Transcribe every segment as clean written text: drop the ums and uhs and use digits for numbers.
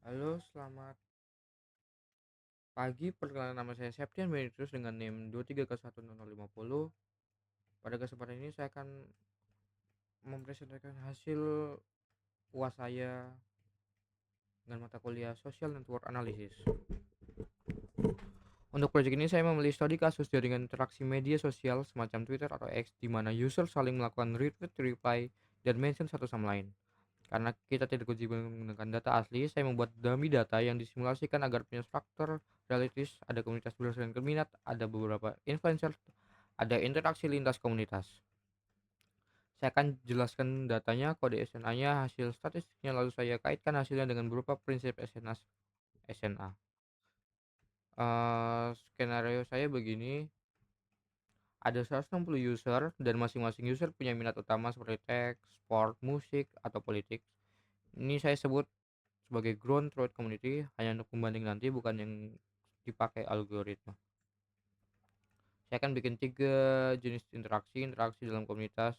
Halo, selamat pagi. Perkenalkan nama saya Septian Beneditus dengan NIM 23K10050. Pada kesempatan ini saya akan mempresentasikan hasil UAS saya dengan mata kuliah Social Network Analysis. Untuk proyek ini saya memilih studi kasus jaringan interaksi media sosial semacam Twitter atau X di mana user saling melakukan retweet, reply, dan mention satu sama lain. Karena kita tidak uji menggunakan data asli, saya membuat dummy data yang disimulasikan agar punya struktur realistis, ada komunitas berdasarkan minat, ada beberapa influencer, ada interaksi lintas komunitas. Saya akan jelaskan datanya, kode SNA-nya, hasil statistiknya, lalu saya kaitkan hasilnya dengan beberapa prinsip SNA. Skenario saya begini, ada 160 user dan masing-masing user punya minat utama seperti teks, sport, musik, atau politik. Ini saya sebut sebagai ground truth community hanya untuk pembanding nanti, bukan yang dipakai algoritma. Saya akan bikin 3 jenis interaksi dalam komunitas.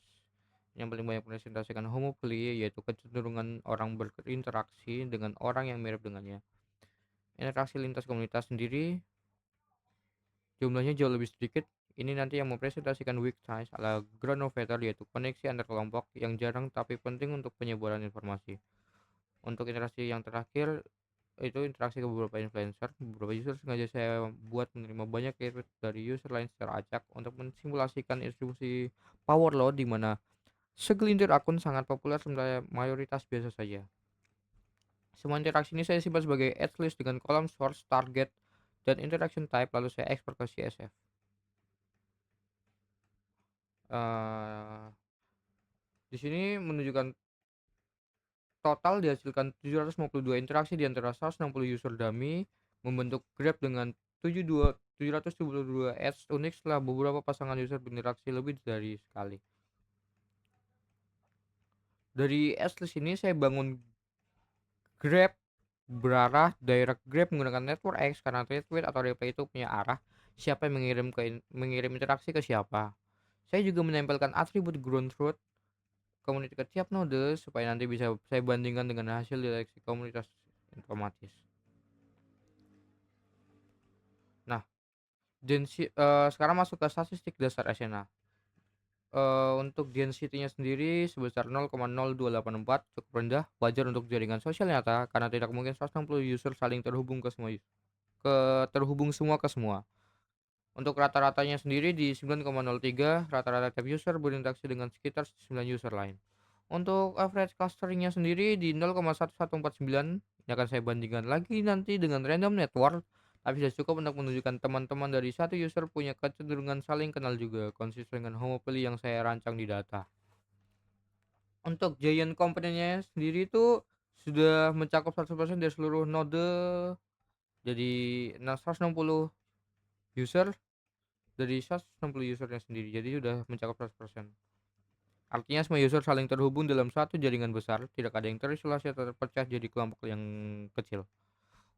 Yang paling banyak presentasikan homophilia, yaitu kecenderungan orang berinteraksi dengan orang yang mirip dengannya. Interaksi lintas komunitas sendiri jumlahnya jauh lebih sedikit. Ini nanti yang mempresentasikan weak ties ala Granovetter, yaitu koneksi antar kelompok yang jarang tapi penting untuk penyebaran informasi. Untuk interaksi yang terakhir, itu interaksi ke beberapa influencer. Beberapa user sengaja saya buat menerima banyak retweet dari user lain secara acak untuk mensimulasikan distribusi power load di mana segelintir akun sangat populer sementara mayoritas biasa saja. Semua interaksi ini saya simpan sebagai at list dengan kolom source, target, dan interaction type, lalu saya ekspor ke CSV. Di sini menunjukkan total dihasilkan 752 interaksi di antara 160 user dummy, membentuk graph dengan 772 ads unik setelah beberapa pasangan user berinteraksi lebih dari sekali. Dari ads list ini saya bangun graph berarah direct graph menggunakan network X karena retweet atau reply itu punya arah siapa yang mengirim interaksi ke siapa. Saya juga menempelkan atribut ground truth community ke tiap node supaya nanti bisa saya bandingkan dengan hasil deteksi komunitas otomatis. Nah, sekarang masuk ke statistik dasar SNA. Untuk density-nya sendiri sebesar 0,0284, cukup rendah, wajar untuk jaringan sosial nyata karena tidak mungkin 160 user saling terhubung semua ke semua. Untuk rata-ratanya sendiri di 9,03, rata-rata tiap user berinteraksi dengan sekitar 9 user lain. Untuk average clustering-nya sendiri di 0,1149, ini akan saya bandingkan lagi nanti dengan random network, tapi sudah cukup untuk menunjukkan teman-teman dari satu user punya kecenderungan saling kenal juga, konsisten dengan homopili yang saya rancang di data. Untuk giant component-nya sendiri itu sudah mencakup 100% dari seluruh node, jadi 160 user dari 160 usernya sendiri, jadi sudah mencakup 100%. Artinya semua user saling terhubung dalam satu jaringan besar, tidak ada yang terisolasi atau terpecah jadi kelompok yang kecil.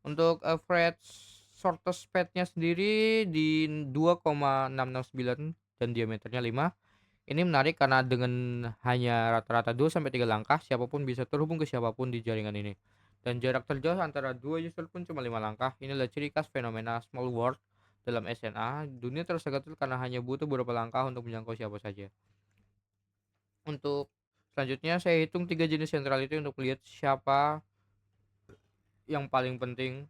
Untuk average shortest path-nya sendiri di 2,669 dan diameternya 5. Ini menarik karena dengan hanya rata-rata 2 sampai 3 langkah, siapapun bisa terhubung ke siapapun di jaringan ini. Dan jarak terjauh antara dua user pun cuma 5 langkah. Inilah ciri khas fenomena small world dalam SNA. Dunia tersegel karena hanya butuh beberapa langkah untuk menjangkau siapa saja. Untuk selanjutnya saya hitung 3 jenis centrality untuk melihat siapa yang paling penting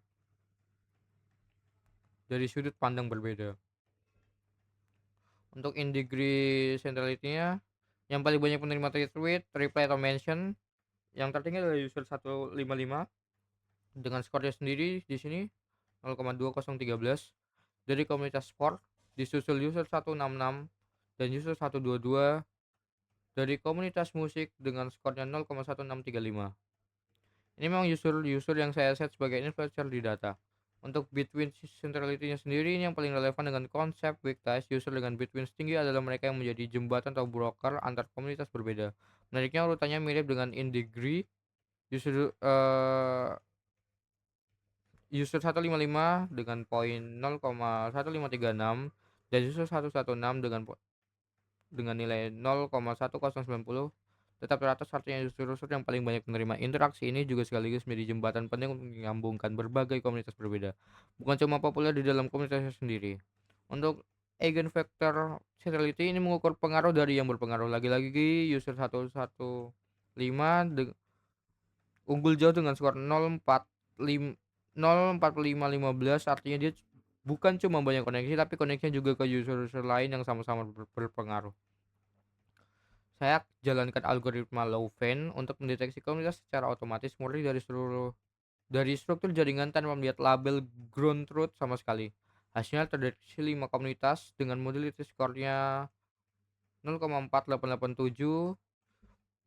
dari sudut pandang berbeda. Untuk in degree centrality-nya, yang paling banyak menerima retweet, reply atau mention, yang tertinggi adalah user 155 dengan skornya sendiri di sini 0,2013. Dari komunitas sport disusul user 166 dan user 122. Dari komunitas musik dengan skornya 0,1635. Ini memang user-user yang saya set sebagai influencer di data. Untuk between centrality-nya sendiri, ini yang paling relevan dengan konsep weak ties. User dengan between tinggi adalah mereka yang menjadi jembatan atau broker antar komunitas berbeda. Menariknya urutannya mirip dengan in degree. User user 155 dengan poin 0,1536 dan user 116 dengan nilai 0,1090. Tetap teratas artinya unsur-unsur yang paling banyak menerima interaksi ini juga sekaligus menjadi jembatan penting untuk menyambungkan berbagai komunitas berbeda, bukan cuma populer di dalam komunitasnya sendiri. Untuk eigenvector centrality ini mengukur pengaruh dari yang berpengaruh. Lagi-lagi user 115 unggul jauh dengan skor 0,4515, artinya dia bukan cuma banyak koneksi tapi koneksinya juga ke user-user lain yang sama-sama berpengaruh. Saya jalankan algoritma Louvain untuk mendeteksi komunitas secara otomatis murni dari struktur jaringan tanpa melihat label ground truth sama sekali. Hasilnya terdeteksi 5 komunitas dengan modality skornya 0,4887.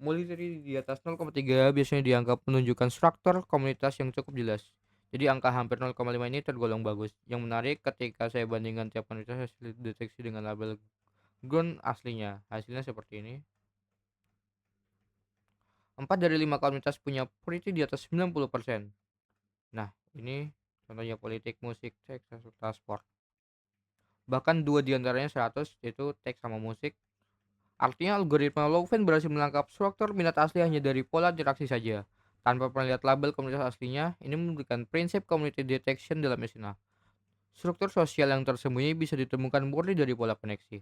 Mulai di atas 0,3 biasanya dianggap menunjukkan struktur komunitas yang cukup jelas. Jadi angka hampir 0,5 ini tergolong bagus. Yang menarik ketika saya bandingkan tiap komunitas hasil deteksi dengan label ground aslinya. Hasilnya seperti ini. 4 dari 5 komunitas punya purity di atas 90%. Nah, ini contohnya politik, musik, teks, serta sport. Bahkan 2 diantaranya 100, yaitu teks sama musik. Artinya algoritma Louvain berhasil menangkap struktur minat asli hanya dari pola interaksi saja. Tanpa melihat label komunitas aslinya, ini memberikan prinsip community detection dalam istilah. Struktur sosial yang tersembunyi bisa ditemukan murni dari pola koneksi.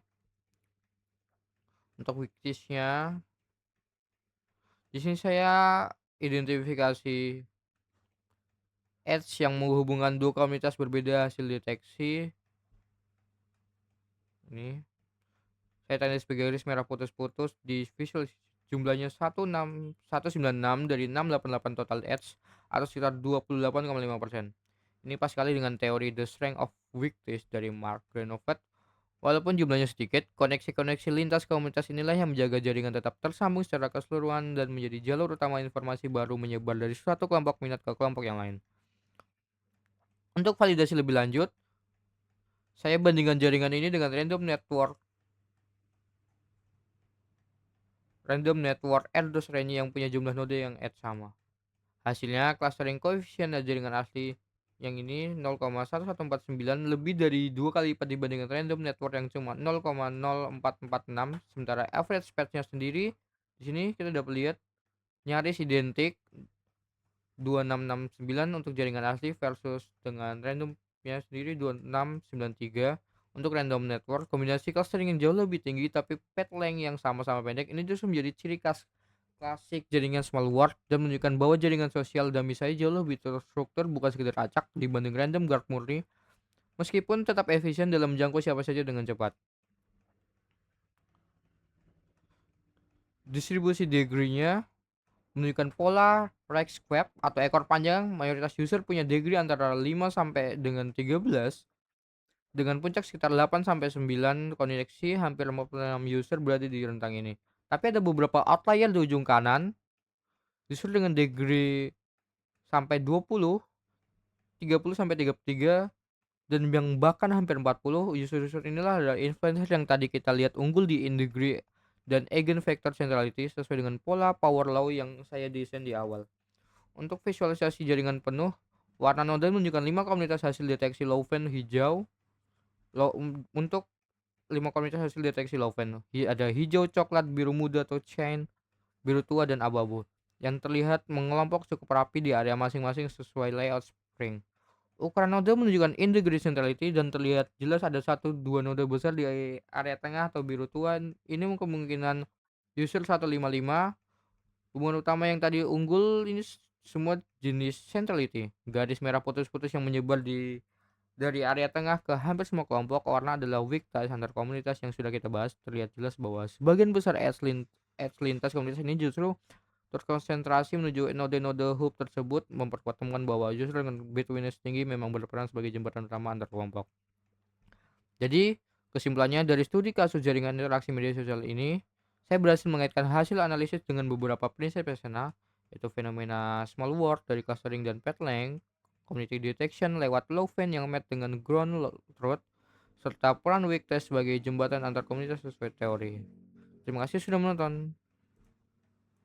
Untuk wiktisnya, di sini saya identifikasi edge yang menghubungkan dua komunitas berbeda hasil deteksi. Ini saya tanda sebagai garis merah putus-putus di visual jumlahnya 196 dari 688 total edge atau sekitar 28,5%. Ini pas sekali dengan teori The Strength of Weakness dari Mark Granovet. Walaupun jumlahnya sedikit, koneksi-koneksi lintas komunitas inilah yang menjaga jaringan tetap tersambung secara keseluruhan dan menjadi jalur utama informasi baru menyebar dari suatu kelompok minat ke kelompok yang lain. Untuk validasi lebih lanjut, saya bandingkan jaringan ini dengan random network Erdős-Rényi yang punya jumlah node yang edge sama. Hasilnya, clustering koefisien dari jaringan asli yang ini 0,1149 lebih dari 2 kali lipat dibandingkan random network yang cuma 0,0446, sementara average patch-nya sendiri di sini kita dapat lihat nyaris identik 2669 untuk jaringan asli versus dengan randomnya sendiri 2693. Untuk random network, kombinasi clustering yang jauh lebih tinggi tapi path length yang sama-sama pendek ini justru menjadi ciri khas klasik jaringan small world dan menunjukkan bahwa jaringan sosial dan misalnya jauh lebih terstruktur bukan sekedar acak dibanding random guard murni, meskipun tetap efisien dalam menjangkau siapa saja dengan cepat. Distribusi degree-nya menunjukkan pola Rex Web atau ekor panjang. Mayoritas user punya degree antara 5 sampai dengan 13 dengan puncak sekitar 8 sampai 9 koneksi. Hampir 56 user berada di rentang ini. Tapi ada beberapa outlier di ujung kanan justru dengan degree sampai 20, 30 sampai 33, dan yang bahkan hampir 40. User-user inilah adalah influencer yang tadi kita lihat unggul di degree dan eigenvector centrality sesuai dengan pola power law yang saya desain di awal. Untuk visualisasi jaringan penuh, warna node menunjukkan 5 komunitas hasil deteksi Louvain hijau. Untuk 5 komunitas hasil deteksi Louvain, ada hijau, coklat, biru muda atau chain, biru tua, dan abu-abu yang terlihat mengelompok cukup rapi di area masing-masing sesuai layout spring. Ukuran node menunjukkan integrity centrality dan terlihat jelas ada 1-2 node besar di area tengah atau biru tua. Ini kemungkinan user 155. Hubungan utama yang tadi unggul ini semua jenis centrality. Garis merah putus-putus yang menyebar dari area tengah ke hampir semua kelompok warna adalah weak ties antar komunitas yang sudah kita bahas. Terlihat jelas bahwa sebagian besar edge lintas komunitas ini justru terkonsentrasi menuju node-node hub tersebut, memperkuat temuan bahwa user dengan bitwiness tinggi memang berperan sebagai jembatan utama antar kelompok. Jadi, kesimpulannya dari studi kasus jaringan interaksi media sosial ini, saya berhasil mengaitkan hasil analisis dengan beberapa prinsip sederhana, yaitu fenomena small world dari clustering dan path length, community detection lewat Louvain yang match dengan ground truth, serta peran weak test sebagai jembatan antar komunitas sesuai teori. Terima kasih sudah menonton.